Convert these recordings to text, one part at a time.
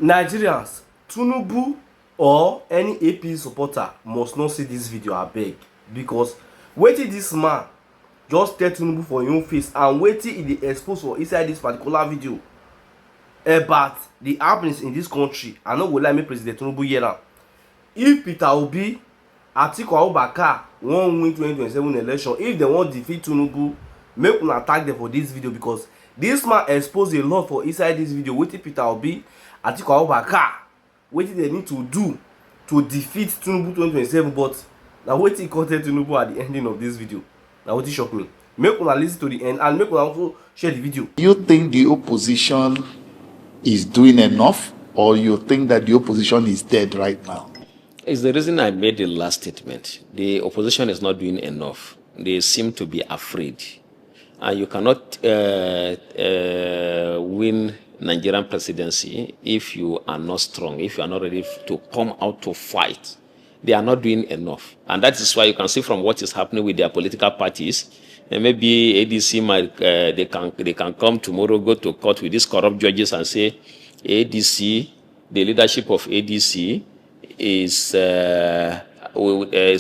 Nigerians, Tinubu or any AP supporter must not see this video abeg, because wetin this man just tell Tinubu for im own face and wetin e dey expose for inside this particular video about the happenings in this country, I no go lie make President Tinubu hear am. If Peter Obi, Atiku Abubakar wan win 2027 election, if dem wan defeat Tinubu, make una tag dem for this video, because this man expose a lot for inside this video. Wetin Peter Obi, Atiku Abubakar, wetin dem need to do to defeat Tinubu 2027, but na wetin e come tell Tinubu at the ending of this video. Na wetin shock me. Make una lis ten to the end and make una also share the video. You think the opposition is doing enough, or you think that the opposition is dead right now? It's the reason I made the last statement. The opposition is not doing enough. They seem to be afraid. And you cannot win Nigerian presidency if you are not strong, if you are not ready to come out to fight. They are not doing enough. And that is why you can see from what is happening with their political parties. And maybe ADC might, they can come tomorrow, go to court with these corrupt judges and say, ADC, the leadership of ADC is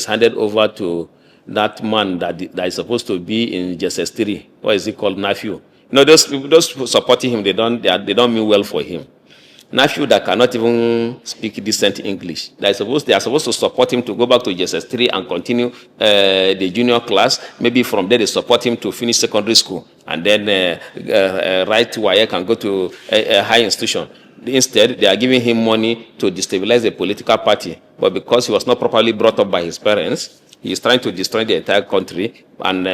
handed over to that man that is supposed to be in JSS 3. What is he called? Nephew. No, those supporting him, they don't mean well for him. Nephew that cannot even speak decent English. They are supposed to support him to go back to JSS 3 and continue the junior class. Maybe from there they support him to finish secondary school and then write to Wike and go to a high institution. Instead, they are giving him money to destabilize the political party. But because he was not properly brought up by his parents, he is trying to destroy the entire country. And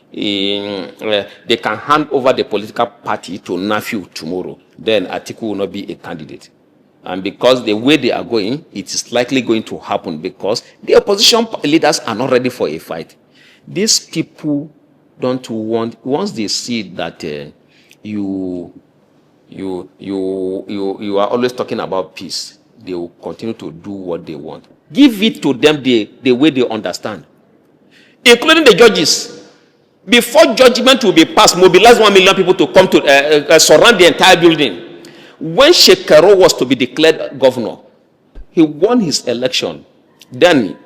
they can hand over the political party to Nephew tomorrow. Then Atiku will not be a candidate. And because the way they are going, it is likely going to happen because the opposition leaders are not ready for a fight. These people don't want, once they see that you are always talking about peace, they will continue to do what they want. Give it to them the way they understand, including the judges. Before judgment will be passed, mobilize 1 million people to come to surround the entire building. When Shekaro was to be declared governor, he won his election. Then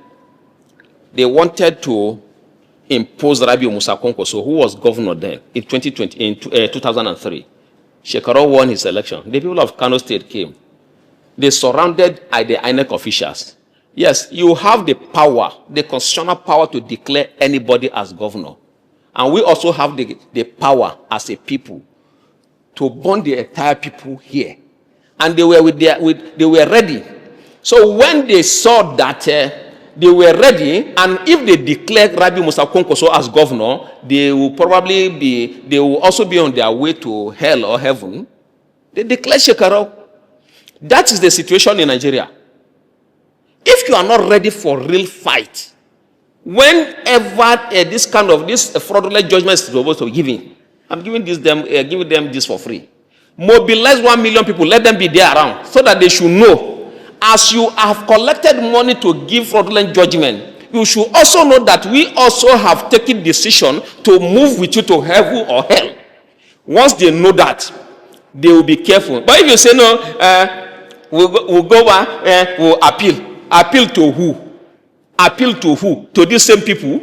they wanted to impose Rabiu Musa Kwankwaso, who was governor then in 2003. Shekaro won his election. The people of Kano State came. They surrounded the INEC officials. Yes, you have the power, the constitutional power to declare anybody as governor. And we also have the power as a people to bond the entire people here. And they were they were ready. So when they saw that they were ready, and if they declare Rabi Musa Kwankwaso as governor, they will also be on their way to hell or heaven. They declare Shekaro. That is the situation in Nigeria. If you are not ready for real fight, whenever this fraudulent judgment is supposed to give in, I'm giving them this for free. Mobilize 1 million people, let them be there around, so that they should know. As you have collected money to give fraudulent judgment, you should also know that we also have taken decision to move with you to heaven or hell. Once they know that, they will be careful. But if you say no, we'll go back, we'll appeal. Appeal to who? Appeal to who? To these same people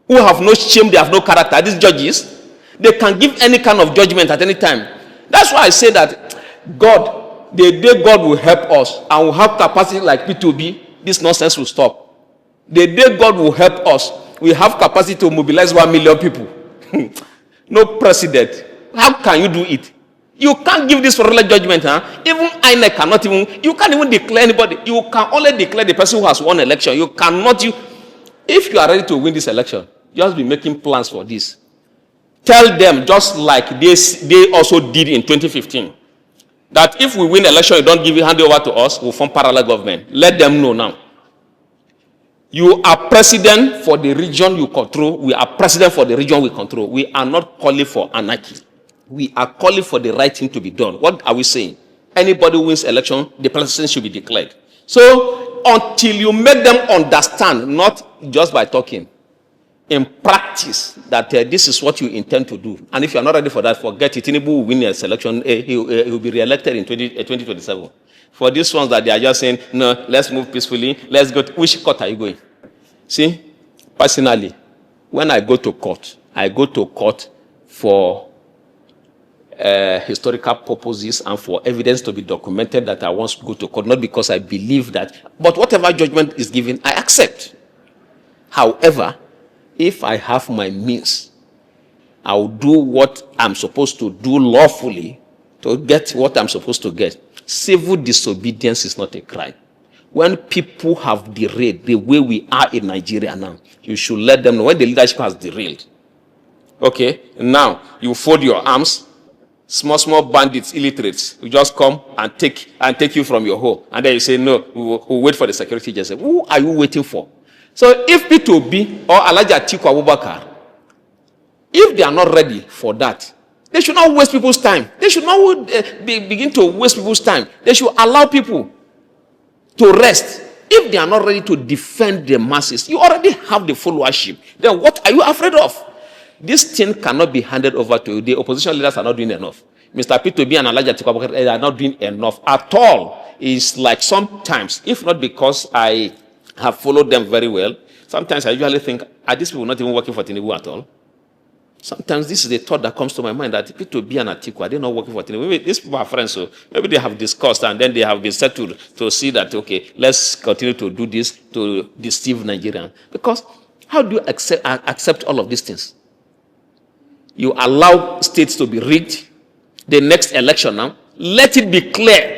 who have no shame, they have no character. These judges, they can give any kind of judgment at any time. That's why I say that God, the day God will help us and will have capacity like P2B, this nonsense will stop. The day God will help us, we have capacity to mobilize 1 million people. No precedent. How can you do it? You can't give this fraudulent judgment, huh? Even INEC cannot even, you can't even declare anybody. You can only declare the person who has won election. You cannot, if you are ready to win this election, just be making plans for this. Tell them, just like they also did in 2015, that if we win election, you don't hand it over to us, we'll form parallel government. Let them know now. You are president for the region you control. We are president for the region we control. We are not calling for anarchy. We are calling for the right thing to be done. What are we saying? Anybody who wins election, the president should be declared. So until you make them understand, not just by talking, in practice, that this is what you intend to do. And if you are not ready for that, forget it. Tinubu will win a selection. He will be re-elected in 2027. For these ones that they are just saying, no, let's move peacefully, let's go to, which court are you going? See, personally, when I go to court for historical purposes and for evidence to be documented that I want to go to court, not because I believe that, but whatever judgment is given, I accept. However, if I have my means, I will do what I'm supposed to do lawfully to get what I'm supposed to get. Civil disobedience is not a crime. When people have derailed the way we are in Nigeria now, you should let them know when the leadership has derailed. Okay, now you fold your arms, small bandits, illiterates, will just come and take you from your home. And then you say, no, we'll wait for the security agency. Who are you waiting for? So if P2B or Alhaji Atiku Abubakar, if they are not ready for that, they should not waste people's time. They should not begin to waste people's time. They should allow people to rest. If they are not ready to defend the masses, you already have the followership. Then what are you afraid of? This thing cannot be handed over to you. The opposition leaders are not doing enough. Mr. P2B and Alhaji Atiku Abubakar are not doing enough at all. It's like sometimes, if not because I have followed them very well, sometimes I usually think, are these people not even working for Tinubu at all? Sometimes this is the thought that comes to my mind, that P2B and Atiku, are they not working for Tinubu? Maybe these people are friends, so maybe they have discussed and then they have been settled to see that, okay, let's continue to do this to deceive Nigerians. Because how do you accept all of these things? You allow states to be rigged. The next election now, let it be clear.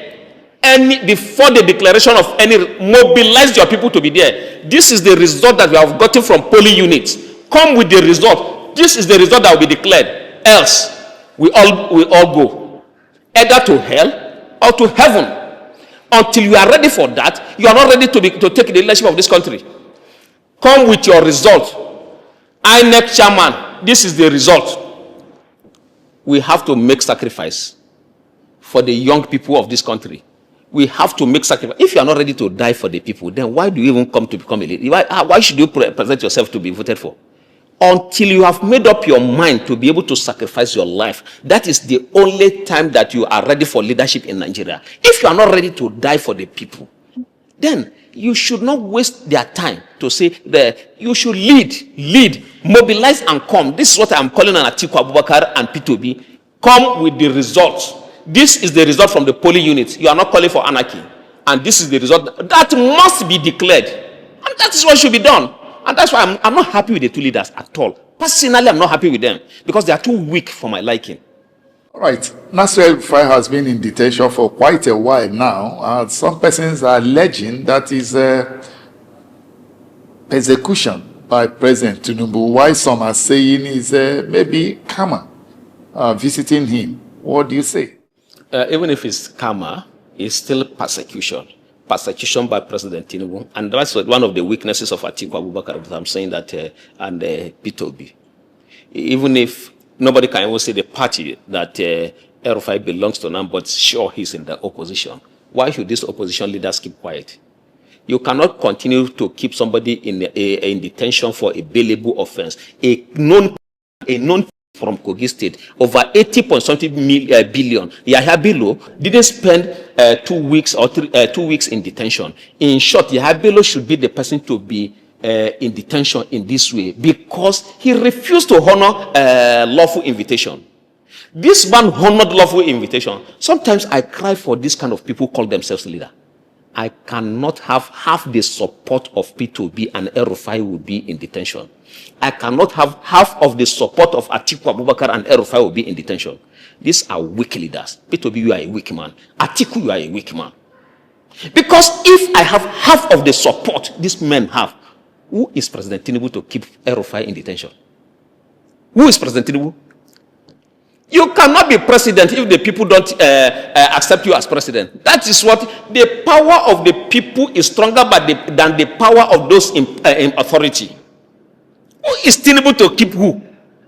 Before the declaration of any, mobilize your people to be there. This is the result that we have gotten from polling units. Come with the result. This is the result that will be declared. Else, we all go either to hell or to heaven. Until you are ready for that, you are not ready to take the leadership of this country. Come with your result. INEC chairman, this is the result. We have to make sacrifice for the young people of this country. We have to make sacrifice. If you are not ready to die for the people, then why do you even come to become a leader? Why should you present yourself to be voted for? Until you have made up your mind to be able to sacrifice your life, that is the only time that you are ready for leadership in Nigeria. If you are not ready to die for the people, then you should not waste their time to say that you should lead, mobilize and come. This is what I'm calling on Atiku Abubakar and P2B. Come with the results. This is the result from the polling units. You are not calling for anarchy. And this is the result that must be declared. And that is what should be done. And that's why I'm not happy with the two leaders at all. Personally, I'm not happy with them because they are too weak for my liking. All right. Nasir El-Rufai has been in detention for quite a while now. Some persons are alleging that is persecution by President Tinubu, while some are saying is maybe karma visiting him. What do you say? Even if it's karma, it's still persecution. Persecution by President Tinubu. And that's one of the weaknesses of Atiku Abubakar. I'm saying that, and P2B. Even if nobody can even say the party that El-Rufai belongs to now, but sure he's in the opposition. Why should these opposition leaders keep quiet? You cannot continue to keep somebody in detention for a bailable offense. A known from Kogi State, over 80.something billion. Yahya Bello didn't spend 2 weeks or 2 weeks in detention. In short, Yahya Bello should be the person to be in detention in this way because he refused to honor lawful invitation. This man honored lawful invitation. Sometimes I cry for this kind of people who call themselves leader. I cannot have half the support of P2B and El-Rufai will be in detention. I cannot have half of the support of Atiku Abubakar and El-Rufai will be in detention. These are weak leaders. P2B, you are a weak man. Atiku, you are a weak man. Because if I have half of the support these men have, who is President Tinubu to keep El-Rufai in detention? Who is President Tinubu? You cannot be president if the people don't accept you as president. That is what the power of the people is stronger than the power of those in authority. Who is Tinubu to keep who?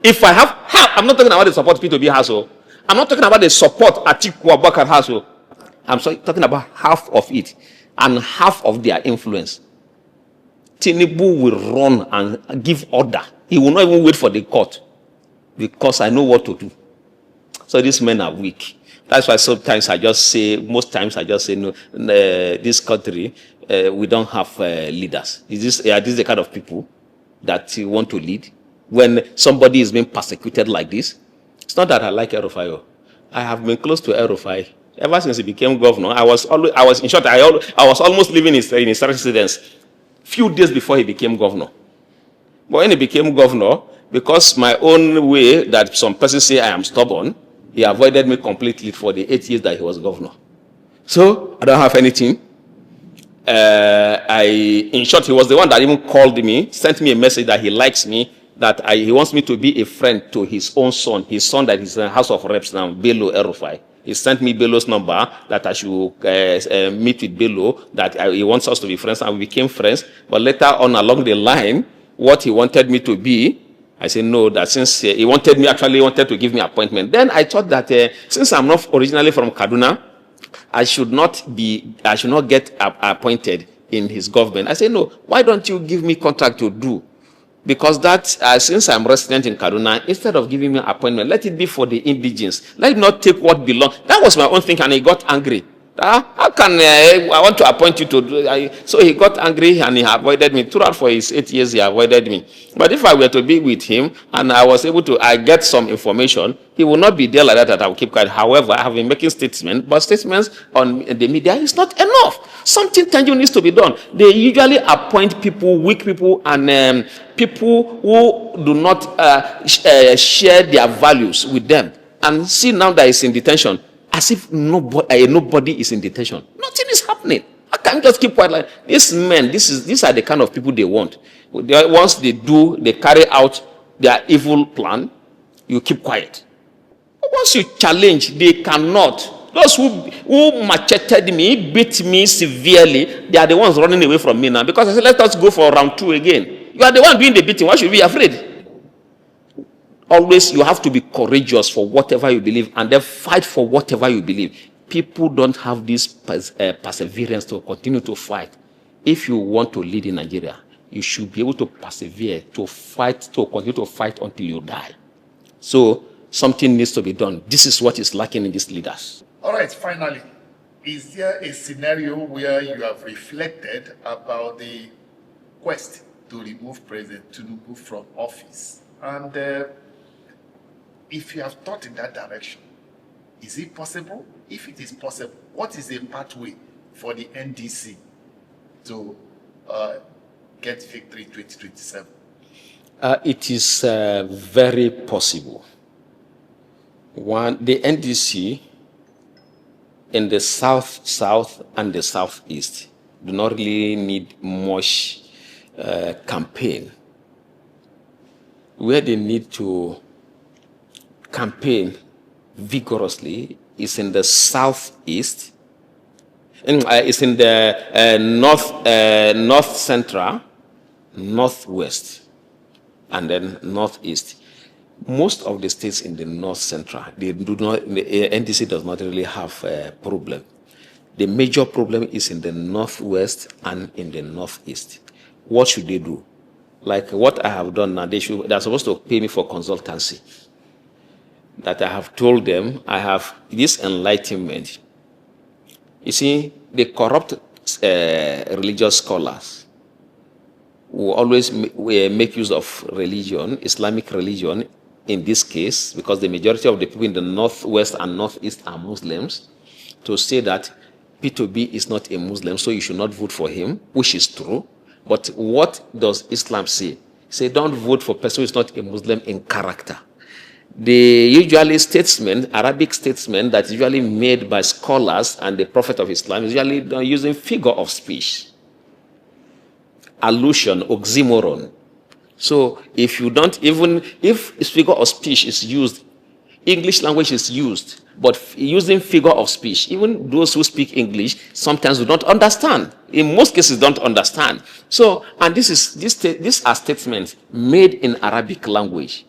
If I have half, I'm not talking about the support P2B has. I'm not talking about the support Atiku Abubakar has. I'm talking about half of it and half of their influence. Tinubu will run and give order. He will not even wait for the court because I know what to do. So these men are weak. That's why sometimes I just say, most times I just say, no, this country, we don't have leaders. Is this the kind of people that you want to lead? When somebody is being persecuted like this, it's not that I like El-Rufai. I have been close to El-Rufai ever since he became governor. I was in short, I was almost living in his residence few days before he became governor. But when he became governor, because my own way that some persons say I am stubborn, he avoided me completely for the 8 years that he was governor. So I don't have anything. In short, he was the one that even called me, sent me a message that he likes me, that he wants me to be a friend to his own son that is in the House of Reps now, Bello El-Rufai. He sent me Bello's number that I should meet with Bello, that he wants us to be friends, and we became friends. But later on along the line, what he wanted me to be, I said no, that since he wanted to give me appointment. Then I thought that since I'm not originally from Kaduna, I should not get appointed in his government. I said, no, why don't you give me contract to do? Because that, since I'm resident in Kaduna, instead of giving me an appointment, let it be for the indigenes. Let it not take what belongs. That was my own thing, and he got angry. How can I want to appoint you to do? So he got angry and he avoided me. Throughout for his 8 years, he avoided me. But if I were to be with him and I was able to get some information, he will not be there like that I will keep quiet. However, I have been making statements, but statements on the media is not enough. Something tangible needs to be done. They usually appoint people, weak people, and people who do not share their values with them. And see now that he's in detention, as if nobody is in detention. Nothing is happening. I can't just keep quiet like these men. These are the kind of people they want. Once they carry out their evil plan, you keep quiet. But once you challenge, they cannot. Those who macheted me, beat me severely, they are the ones running away from me now. Because I said, let us go for round 2 again. You are the one doing the beating. Why should we be afraid? Always, you have to be courageous for whatever you believe and then fight for whatever you believe. People don't have this perseverance to continue to fight. If you want to lead in Nigeria, you should be able to persevere, to fight, to continue to fight until you die. So, something needs to be done. This is what is lacking in these leaders. All right, finally, is there a scenario where you have reflected about the quest to remove President Tinubu from office? And if you have thought in that direction, is it possible? If it is possible, what is the pathway for the NDC to get victory in 2027? It is very possible. One, the NDC in the south and the southeast do not really need much campaign. Where they need to campaign vigorously is in the southeast, and it's in the north central, northwest, and then northeast. Most of the states in the north central, the NDC does not really have a problem. The major problem is in the northwest and in the northeast. What should they do? Like what I have done now, they're supposed to pay me for consultancy. That I have told them, I have this enlightenment. You see, the corrupt religious scholars who always make use of religion, Islamic religion, in this case, because the majority of the people in the northwest and northeast are Muslims, to say that P2B is not a Muslim, so you should not vote for him, which is true. But what does Islam say? Say, don't vote for a person who is not a Muslim in character. The usually Arabic statesmen that is usually made by scholars and the Prophet of Islam is usually done using figure of speech, allusion, oxymoron. So if you don't, even if figure of speech is used, English language is used, but using figure of speech, even those who speak English sometimes do not understand. In most cases, don't understand. So, and these are statements made in Arabic language.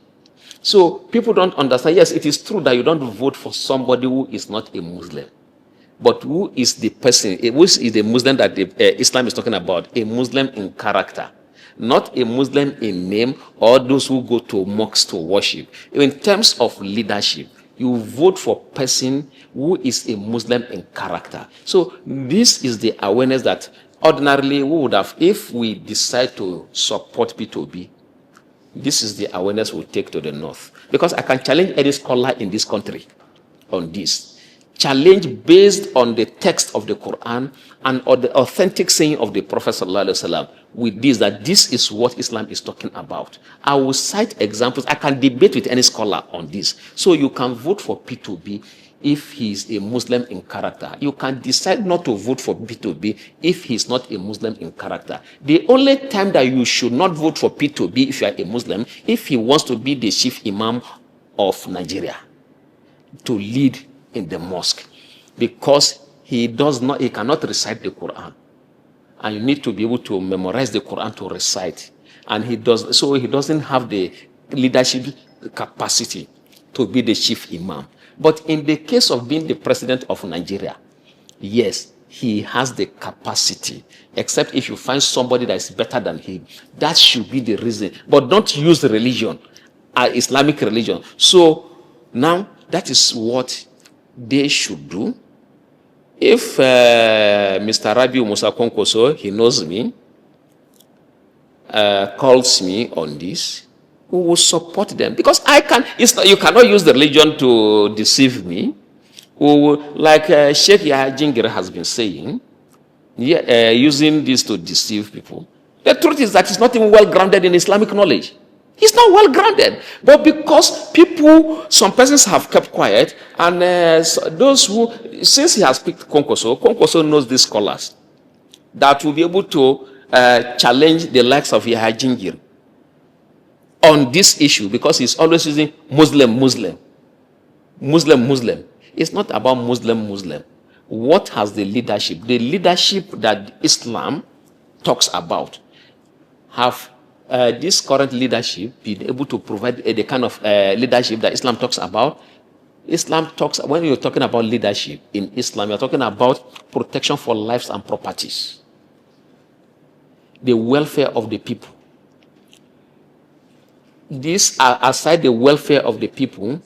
So people don't understand. Yes, it is true that you don't vote for somebody who is not a Muslim. But who is the person, who is the Muslim that Islam is talking about? A Muslim in character. Not a Muslim in name or those who go to mosques to worship. In terms of leadership, You vote for a person who is a Muslim in character. So this is the awareness that ordinarily we would have, if we decide to support P2B, this is the awareness we'll take to the north. Because I can challenge any scholar in this country on this. Challenge based on the text of the Quran and on the authentic saying of the Prophet ﷺ with this, that this is what Islam is talking about. I will cite examples. I can debate with any scholar on this. So you can vote for P2B if he is a Muslim in character. You can decide not to vote for P2B if he is not a Muslim in character. The only time that you should not vote for P2B if you are a Muslim, if he wants to be the chief imam of Nigeria to lead in the mosque, because he cannot recite the Quran, and you need to be able to memorize the Quran to recite, and he doesn't have the leadership capacity to be the chief imam. But in the case of being the president of Nigeria, yes, he has the capacity, except if you find somebody that is better than him. That should be the reason. But don't use the religion, Islamic religion. So now that is what they should do. If Mr. Rabiu Musa Konkoso, he knows me, calls me on this, we will support them. Because you cannot use the religion to deceive me. Like Sheikh Yahya Jingir has been saying, using this to deceive people. The truth is that it's not even well grounded in Islamic knowledge. He's not well grounded. But because some persons have kept quiet, and since he has picked Konkoso knows these scholars that will be able to challenge the likes of Yahya Jingir on this issue, because he's always using Muslim. It's not about Muslim. What has the leadership? The leadership that Islam talks about have this current leadership been able to provide the kind of leadership that Islam talks about? When you're talking about leadership in Islam, you're talking about protection for lives and properties, the welfare of the people. This, aside the welfare of the people,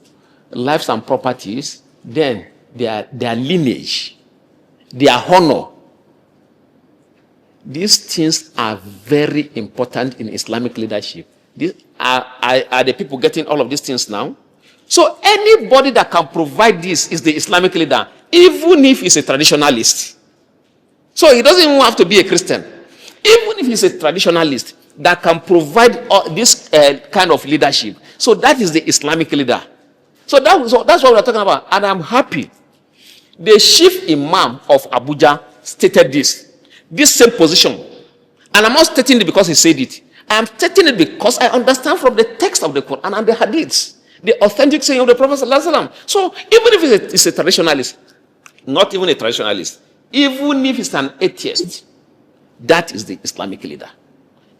lives and properties, then their lineage, their honor. These things are very important in Islamic leadership. Are the people getting all of these things now? So anybody that can provide this is the Islamic leader, even if he's a traditionalist. So he doesn't even have to be a Christian. Even if he's a traditionalist that can provide this kind of leadership. So that is the Islamic leader. So that's what we're talking about. And I'm happy. The chief imam of Abuja stated this same position. And I'm not stating it because he said it. I am stating it because I understand from the text of the Quran and the hadiths, the authentic saying of the Prophet ﷺ. So even if it's a traditionalist, not even a traditionalist, even if it's an atheist, that is the Islamic leader.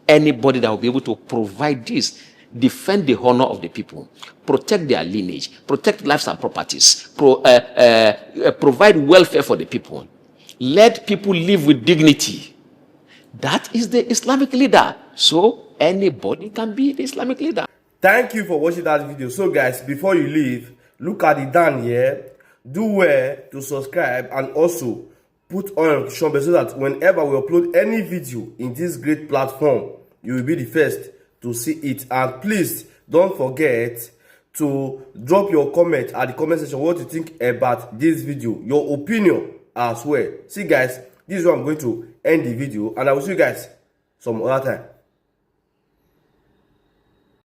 Anybody that will be able to provide this, defend the honor of the people, protect their lineage, protect lives and properties, provide welfare for the people, let people live with dignity. That is the Islamic leader. So anybody can be the Islamic leader. Thank you for watching that video. So guys, before you leave, look at it down here. Do well to subscribe and also put on notification bell so that whenever we upload any video in this great platform, you will be the first to see it. And please don't forget to drop your comment at the comment section what you think about this video, your opinion as well. See guys, this is where I'm going to end the video, and I will see you guys some other time.